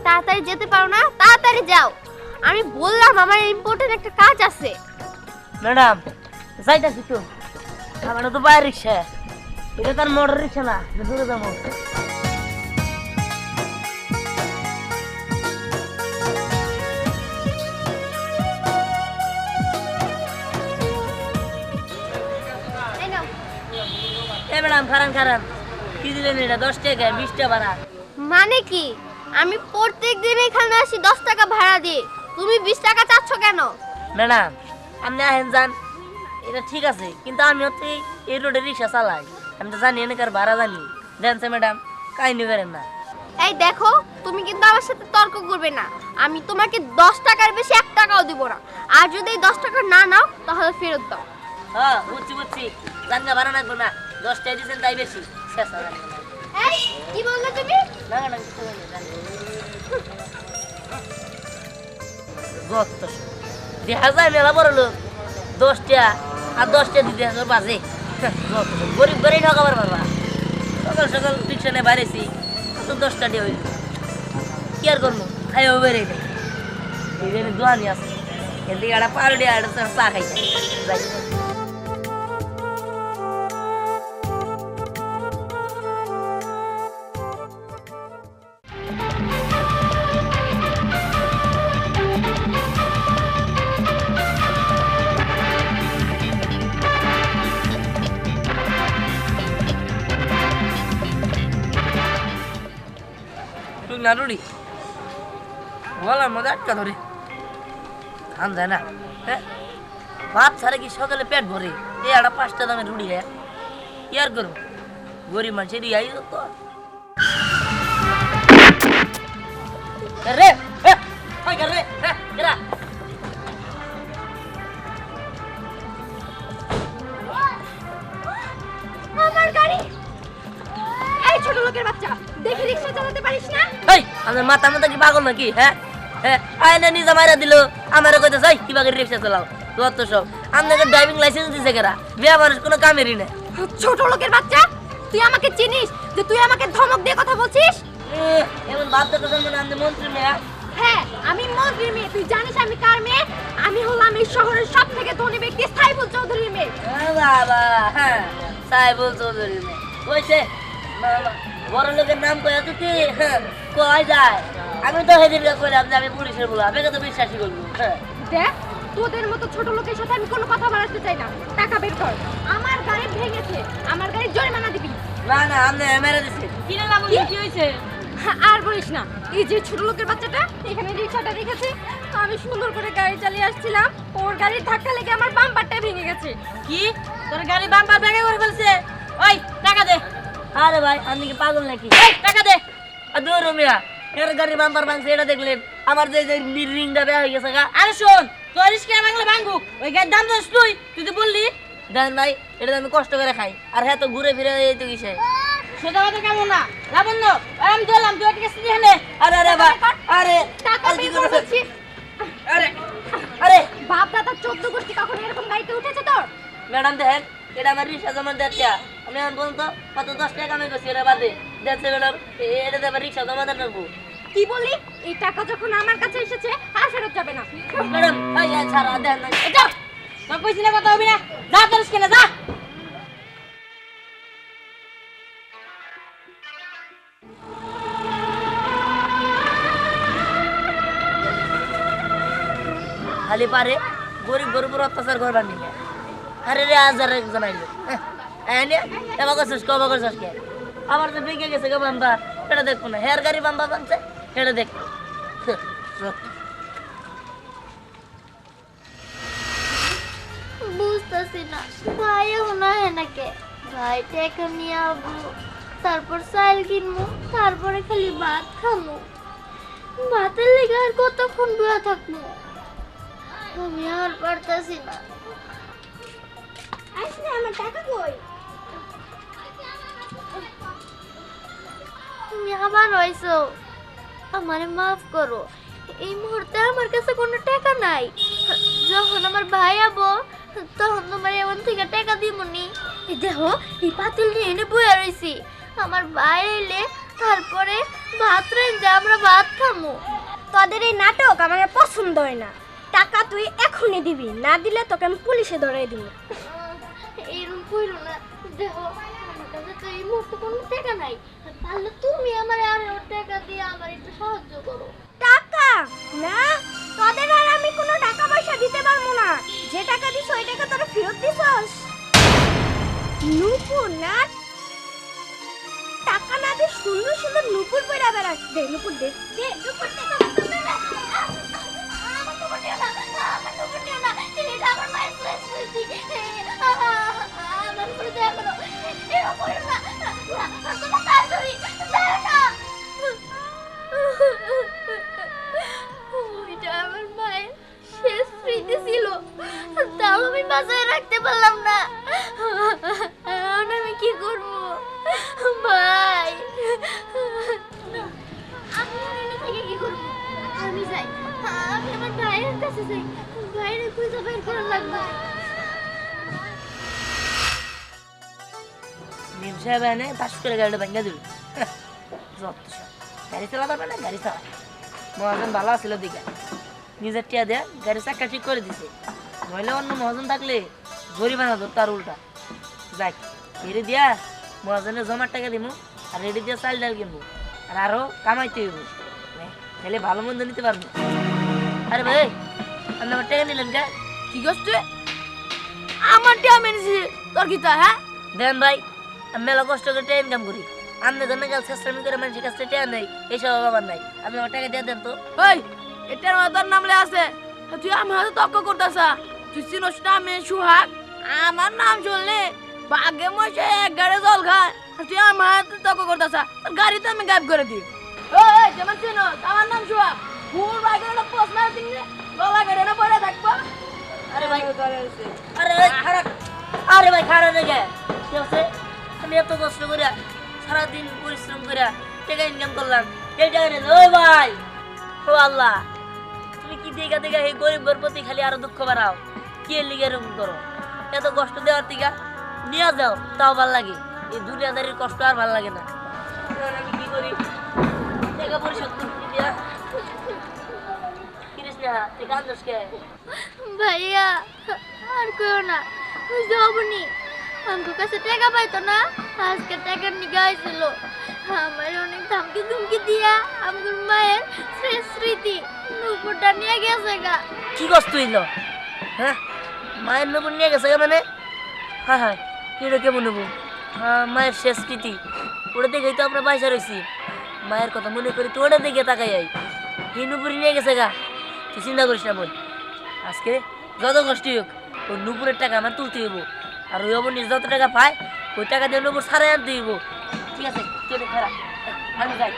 তাড়াতাড়ি যেতে পারো না? তাড়াতাড়ি যাও। আমি বললাম আমার ইম্পর্টেন্ট একটা কাজ আছে। ম্যাডাম যাইতাছি তো, আমার তো বাইরে রিক্সা, এটা তার মোটর রিক্সা না, দূরে যাবো। এই নাও। এ ম্যাডাম খারান খারান, কি দিলেন এটা? 10 টাকা 20 টাকা ভাড়া। মানে কি? আমি প্রত্যেকদিন এখানে আসি 10 টাকা ভাড়া দিয়ে, তুমি 20 টাকা চাচ্ছ কেন? ম্যাডাম আপনি আহেন যান, এটা ঠিক আছে, কিন্তু আমি হচ্ছে এই রোডে রিক্সা চালাই, আমি তো জানি এনেকার ভাড়া জানি। জানছে ম্যাডাম, কাহিনী করেন না। এই দেখো, তুমি কিন্তু আমার সাথে তর্ক করবে না। আমি তোমাকে 10 টাকার বেশি 1 টাকাও দিব না। আর যদি এই 10 টাকা না নাও তাহলে ফেরত দাও। হ্যাঁ বুঝছি বুঝছি, জানগা ভাড়া লাগবো না, 10 টাকা দিয়েছেন তাই বেশি। শেষ হবে না। এই কি বললে তুমি? না ম্যাডাম কিছু বলিনি, জানি। যত সব। দেখা যায় মেলা বড় লোক, 10 টাকা আর 10 টাকা দিতে আসবে বাজে। যত সব। গরিব গরিব ঠকাবার পারবা। সকাল সকাল রিক্সা নিয়ে বাইরেছি, তো 10 টাকা দিয়ে হইল, কি আর করবো, খাইও বেড়ে নেই। এই জন্য দোয়ানি আছে, এদিকে একটা পাউরুটি আর একটা চা খাই যাই। না রুড়ি বলার মধ্যে আটকা ধরে খান যায় না। হ্যাঁ ভাত ছাড়া কি সকালে পেট ভরে? এই একটা 5 টাকা দামের রুড়ি খায়, কি আর করবো, গরিব মানুষের ইয়াই তো। রে রে এরা আমার গাড়ি! এই ছোট লোকের বাচ্চা, দেখি রিকশা চালাতে পারিস না? এই আমাদের মাথা মাথা কি পাগল নাকি? হ্যাঁ হ্যাঁ আয়না নিজে মারা দিল, আমারও কইতে চাই কি বাগের রিক্সা চালাও। যত সব, আপনাকে ড্রাইভিং লাইসেন্স দিছে কেরা? বিয়া মানুষ কোনো কামেরই না। ছোট লোকের বাচ্চা, তুই আমাকে চিনিস যে তুই আমাকে ধমক দিয়ে কথা বলছিস? এমন ভাব দেখো মানে আপনি মন্ত্রী মেয়া। হ্যাঁ, আমি মন্ত্রীর মেয়ে। তুই জানিস আমি কার মেয়ে? আমি হলাম এই শহরের সবথেকে ধনী ব্যক্তি সাইবুল চৌধুরীর মেয়ে। বাবা হ্যাঁ সাইবুল চৌধুরী মেয়ে কইছে, বড় লোকের নাম কয়ে তুই কয় যায়। আমি তো সেদিন কইলাম যে আমি পুলিশের বলা, আপনাকে তো বিশ্বাসই করবো। হ্যাঁ দেখ, তোদের মতো ছোট লোকের সাথে আমি কোনো কথা বলতে চাই না। টাকা বের কর। আমার গাড়ি ভেঙেছে, আমার গাড়ি জরিমানা দিবি। না না আপনি মেরে দিচ্ছেন। কি রে লাবণী, কি হয়েছে? আর বলিস না, এই যে ছোট লোকের বাচ্চাটা এখানে রিকশাটা রেখেছে, আমি সুন্দর করে গাড়ি চালিয়ে আসছিলাম, ওর গাড়ির ধাক্কা লেগে আমার বাম্পারটা ভেঙে গেছে। কি তোর গাড়ি বাম্পার ভেঙে করে ফেলছে? ওই টাকা দে। আরে ভাই আপনি কি পাগল নাকি? এই টাকা দে। আর দূর মিয়া, এর গাড়ি বাম্পার ভাঙছে এটা দেখলেন? আমার যে রিংটা বেয়া হয়ে গেছে গা। আরে শোন, তোর রিস্কে ভাঙলে ভাঙুক, ওই গাড়ির দাম দোস তুই তো বললি। দেন ভাই, এটা আমি কষ্ট করে খাই, আর হ্যাঁ তো ঘুরে ফিরে এই তো কিসে সোজা কথা কেমন না লাবণ্য, আমি দিলাম তুই একটা স্ত্রী হেনে। আরে আরে ভাই, আরে টাকা বের কর বলছি। আরে আরে বাপ দাদা 14 গোষ্ঠী কখনো এরকম গাড়িতে উঠেছে তোর? ম্যাডাম দেখেন, এটা আমার রিক্সা জমা দেওয়া, আমি এখন বলুন তো কত 10 টাকা কামাই করছি এটা বাদে দেখছে ম্যাডাম, এটা আমার রিক্সা জমা দেন রাখবো। কি বলি? এই টাকা যখন আমার কাছে এসেছে আর ফেরত যাবে না। ম্যাডাম এই ছাড়া দেন না, যা তো কইছি না কথা হবে না, যা তোর কেন যা। খালি পারে গরিব গরিবের অত্যাচার করবার নিয়ে। আরে রে আজ আর একজন আইলো, এনে এবার করছিস কবা করছিস কে? আমার তো বেঁকে গেছে গো বাম্বা, এটা দেখবো না। হেয়ার গাড়ি বাম্বা বানছে, এটা দেখ। বুঝতেছি না ভাইও না হেনাকে, ভাই টাকা নিয়ে আবো, তারপর চাল কিনবো, তারপরে খালি ভাত খামো। ভাতের লেগে আর কতক্ষণ বয়া থাকবো? আমি আর পারতাছি না। আসলে আমার টাকা কই? তুমি আবার হইছো, আমারে মাফ করো। এই মুহূর্তে আমার কাছে কোনো টাকা নাই। যখন আমার ভাই আবো তখন তোমার এমন থেকে টাকা দিমুনি। এই দেখো, এই পাতিল নিয়ে এনে বইয়া রইছি। আমার ভাই এলে তারপরে ভাত রাইন্দা আমরা ভাত খামু। খামু। তোদের এই নাটক আমার পছন্দ হয় না। টাকা তুই এখনই দিবি, না দিলে তোকে আমি পুলিশে ধরাই দিব। এরকম কইরো না, দেখো আমার কাছে তো এই মুহূর্তে কোনো টাকা নাই। তাহলে তুমি আমার আরো টাকা দিয়ে আমার একটু সাহায্য করো। টাকা না, তোদের আর আমি কোনো টাকা পয়সা দিতে পারবো না। যে টাকা দিছ ওই টাকা তোরা ফেরত দিছস। নুপুর না, টাকা না দিয়ে সুন্দর সুন্দর নুপুর পয়রা বেড়াস। দে নুপুর দে, দে নুপুর দে। আমার নুপুর দিও না, আমার নুপুর দিও না। এটা আমার মায়ের স্মৃতি। আমার উপরে দয়া করো, এরকম করো না। তোমার তাড়াতাড়ি যাও না। ওইটা আমার মায়ের শেষ স্মৃতি ছিল, তাও আমি বাঁচায় রাখতে পারলাম না। এখন আমি কি করবো ভাই? আমি এখানে থেকে কি করবো? আমি যাই, আমি আমার ভাইয়ের কাছে যাই। ভাইয়ের খুঁজে বের করা লাগবে। নিম সাহেব এনে পাশ করে গাড়িটা ভেঙে দিল। যত সব। গাড়ি চালাতে পারে না, গাড়ি চালায়। মহাজন ভালো ছিল দিকে নিজের টিয়া দেয়া গাড়ি চাক্কা ঠিক করে দিছে। নইলে অন্য মহাজন থাকলে জরিমানা ধরতো আর উল্টা। যাক হেরে দিয়া মহাজনের জমার টাকা দিব আর রেডি দিয়ে চাল ডাল কিনবো আর আরো কামাইতে হইব, তাহলে ভালো মন্দ নিতে পারবো। আরে ভাই আপনি আমার টাকা নিলেন কে? কি করছ? আমার টাকা মেনেছি তোর কি তা? হ্যাঁ দেন ভাই, আমি মেলা কষ্ট করে টাকা ইনকাম করি। আপনি ধরনের কাজ চেষ্টামি করে মানুষের কাছে টাকা নেই, এইসব আমার নাই। আপনি আমার টাকা দিয়ে দেন তো। ওই এটার মাথার নামলে আছে, তুই আমার হাতে তক্ক করতেছা। তুই চিনোস না আমি সুহাগ? আমার নাম শুনলে বাঘে মশে এক গাড়ি জল খায়। তুই আমার হাতে তক্ক করতেছা, গাড়ি তো আমি গায়েব করে দিই। ওই যেমন চিনো আমার নাম সুহাগ, ভুল বাইকে পোস্ট মারা দিন গলা গাড়ি না পড়ে থাকবো। আরে ভাই আরে ভাই খারাপ, আরে ভাই খারাপ রেখে কি হচ্ছে? আমি এত কষ্ট করে সারাদিন পরিশ্রম করে টাকা ইনকাম করলাম, এই টাকা নিয়ে ওই ভাই। ও আল্লাহ, তুমি কি দেখা দেখা এই গরিবের প্রতি খালি আরো দুঃখ বাড়াও? কে লিগে এরকম করো? এত কষ্ট দেওয়ার থেকে নিয়ে যাও, তাও ভাল লাগে। এই দুনিয়াদারির কষ্ট আর ভাল লাগে না। এখন আমি কি করি? টাকা পরিশোধ করতে দিয়া কৃষ্ণা তুই কান্দোস কে? ভাইয়া আর কেউ না, যাবনি। আমার কাছে টাকা পাইতো না, আজকে টাকা নিয়ে আইছিল। আমার অনেক ধমকি ধমকি দিয়া আমার মায়ের শেষ স্মৃতি নুপুরটা নিয়ে গেছে গা। কি কষ্ট হইল? হ্যাঁ মায়ের নবুন নিয়ে গেছে মানে? হ্যাঁ হ্যাঁ এটা কেমন নেবো? মায়ের শেষ স্মৃতি ওটা দেখেই তো আমরা পয়সা রয়েছি। মায়ের কথা মনে করি তো ওটা দেখে তাকাই যাই। এই নুপুরি নিয়ে গেছে গা, তুই চিন্তা করিস না বোন। আজকে যত কষ্ট হোক ওই নুপুরের টাকা আমার তুলতে হইব। আর ওই অবনীর যত টাকা পায় ওই টাকা দিয়ে নুপুর সারাই আনতে হইব। ঠিক আছে তুই খারাপ, আমি যাই।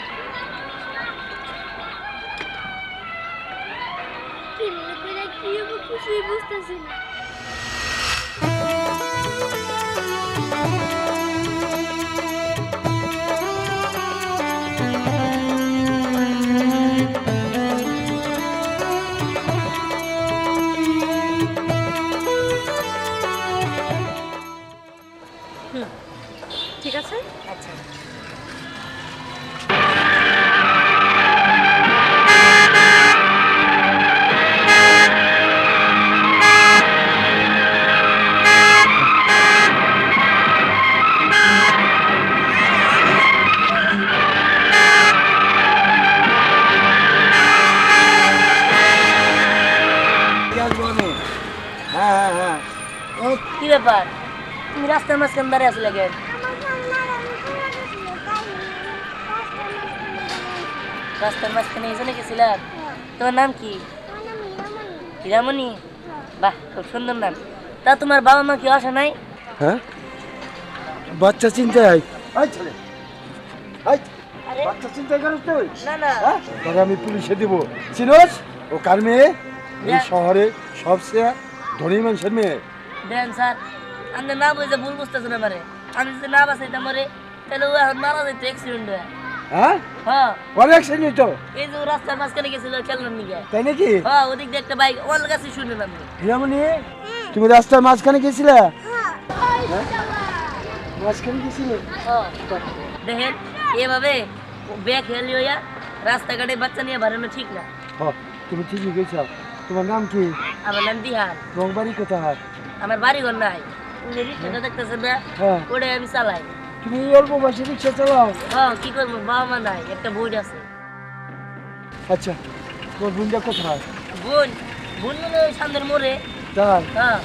কেমনে করে কি হবো কিছুই বুঝতেছি না। ঠিক আছে। আচ্ছা কি ব্যাপার? তুমি রাস্তার মাঝখানে দাঁড়িয়ে আসলে কেন? রাস্তার মাঝখানে এই জন্য গেছিলাম। তোমার নাম কি? হীরামণি? বাহ খুব সুন্দর নাম। তা তোমার বাবা মা কি আসে নাই? হ্যাঁ বাচ্চা চিন্তায় আরে বাচ্চা চিন্তায় করিস তুই? না না হ্যাঁ তোকে আমি পুলিশে দিব। চিনোস ও কার মেয়ে? এই শহরে সবচেয়ে ধনী মানুষের মেয়ে। দেন স্যার, আমি না বুঝে ভুল বুঝতেছে না মারে। আমি যদি না বাঁচাইতাম মরে তাহলে ও এখন মারা যেত অ্যাক্সিডেন্ট হয়ে। হ্যাঁ হ্যাঁ পরে অ্যাক্সিডেন্ট হইতো এই যে ও রাস্তার মাঝখানে গেছিল খেলনার নিয়ে। তাই নাকি? হ্যাঁ ওদিক দিয়ে একটা বাইক ওর কাছে শুনলাম আমি। হীরামণি তুমি রাস্তার মাঝখানে গেছিলে? মাঝখানে গেছিলে? হ্যাঁ দেখেন এভাবে ব্যাগ হেলি হইয়া রাস্তাঘাটে বাচ্চা নিয়ে বাড়ানো ঠিক না। তুমি ঠিকই গেছো। তোমার নাম কি? আমার নাম দিহান। রং বাড়ি কোথায়? আমার বাড়ি ঘর নাই, উনি রিক্সাটা দেখতেছেন না, হ্যাঁ। ওটাই আমি চালাই। তুমি এই অল্প বয়সে রিক্সা চালাও? হ্যাঁ, কি করবো, বাবা মা নাই, একটা বোন আছে। আচ্ছা, তোমার বোনটা কোথায়? বোন বোন মানে ওই সামনের মোড়ে। তাই হ্যাঁ।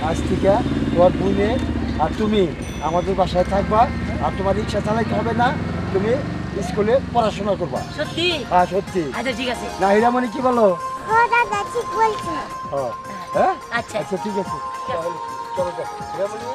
আজ থেকে তোমার বোনে আর তুমি আমাদের বাসায় থাকবা, আর তোমার রিক্সা চালাইতে হবে না, তুমি স্কুলে পড়াশোনা করবা। সত্যি? হ্যাঁ সত্যি। আচ্ছা ঠিক আছে। না হীরামণি কি বলো? দাদা ঠিক বলছো। হ্যাঁ আচ্ছা আচ্ছা ঠিক আছে, তাহলে চলো যাই। হীরামণি